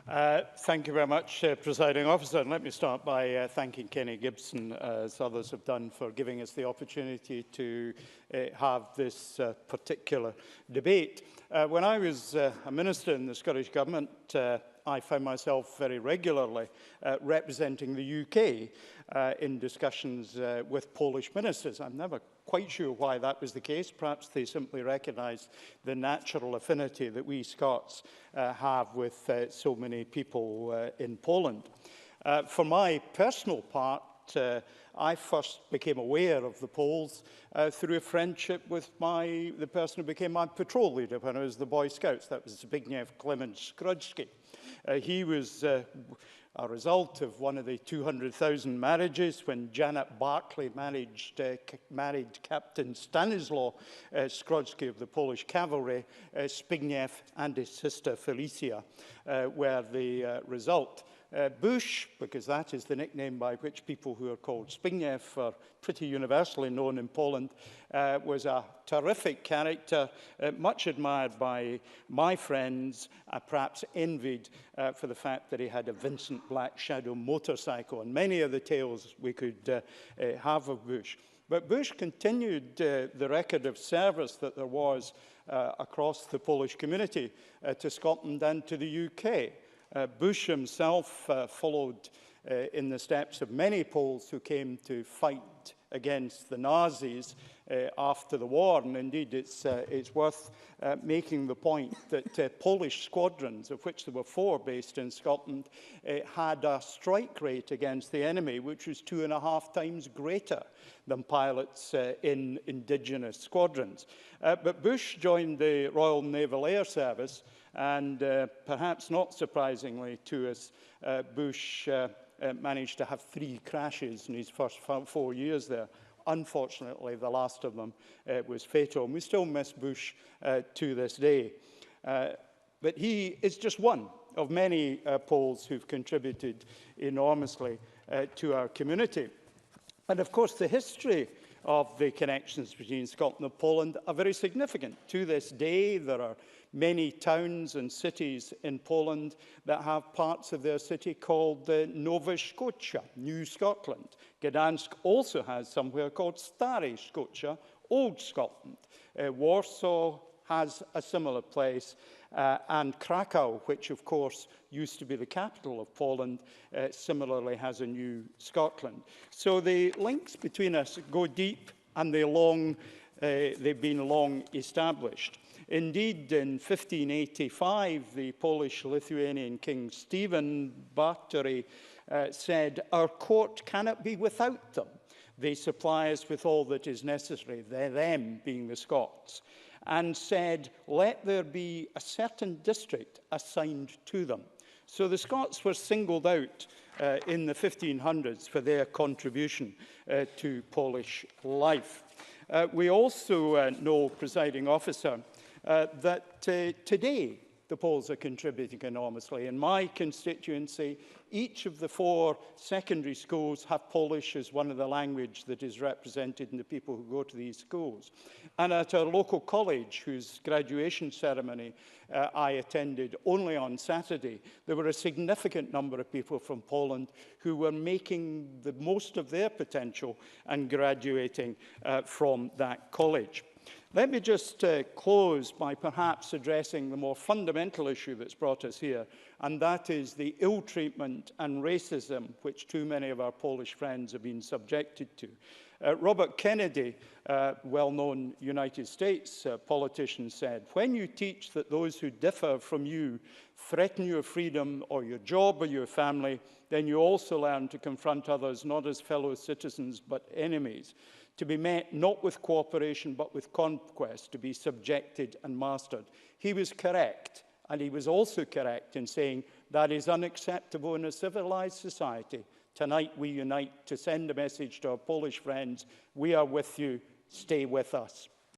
Thank you very much, Presiding Officer. And let me start by thanking Kenny Gibson, as others have done, for giving us the opportunity to have this particular debate. When I was a minister in the Scottish Government, I found myself very regularly representing the UK in discussions with Polish ministers. I'm never quite sure why that was the case. Perhaps they simply recognised the natural affinity that we Scots have with so many people in Poland. For my personal part, I first became aware of the Poles through a friendship with the person who became my patrol leader when I was the Boy Scouts. That was Zbigniew Clement-Skrodzki. He was a result of one of the 200,000 marriages when Janet Barclay married Captain Stanislaw Skrodzki of the Polish Cavalry. Zbigniew and his sister Felicia were the result. Bush, because that is the nickname by which people who are called Zbigniew are pretty universally known in Poland, was a terrific character, much admired by my friends, perhaps envied for the fact that he had a Vincent Black Shadow motorcycle, and many of the tales we could have of Bush. But Bush continued the record of service that there was across the Polish community to Scotland and to the UK. Bush himself followed in the steps of many Poles who came to fight against the Nazis after the war. And indeed, it's worth making the point that Polish squadrons, of which there were 4 based in Scotland, had a strike rate against the enemy which was 2.5 times greater than pilots in indigenous squadrons. But Bush joined the Royal Naval Air Service, and perhaps not surprisingly to us, Bush managed to have 3 crashes in his first 4 years there. Unfortunately, the last of them was fatal, and we still miss Bush to this day. But he is just one of many Poles who've contributed enormously to our community. And of course, the history of the connections between Scotland and Poland are very significant. To this day, there are many towns and cities in Poland that have parts of their city called Nowa Scotia, New Scotland. Gdansk also has somewhere called Stare Scotia, Old Scotland. Warsaw has a similar place, and Krakow, which of course used to be the capital of Poland, similarly has a New Scotland. So the links between us go deep, and they've been long established. Indeed, in 1585, the Polish-Lithuanian King Stephen Bathory said, "Our court cannot be without them. They supply us with all that is necessary," them being the Scots, and said, "Let there be a certain district assigned to them." So the Scots were singled out in the 1500s for their contribution to Polish life. We also know, Presiding Officer, that today the Poles are contributing enormously. In my constituency, each of the 4 secondary schools have Polish as one of the language that is represented in the people who go to these schools. And at our local college, whose graduation ceremony I attended only on Saturday, there were a significant number of people from Poland who were making the most of their potential and graduating from that college. Let me just close by perhaps addressing the more fundamental issue that's brought us here, and that is the ill treatment and racism which too many of our Polish friends have been subjected to. Robert Kennedy, well-known United States politician, said, "When you teach that those who differ from you threaten your freedom or your job or your family, then you also learn to confront others not as fellow citizens but enemies, to be met not with cooperation but with conquest, to be subjected and mastered." He was correct, and he was also correct in saying that is unacceptable in a civilized society. Tonight we unite to send a message to our Polish friends: we are with you, stay with us.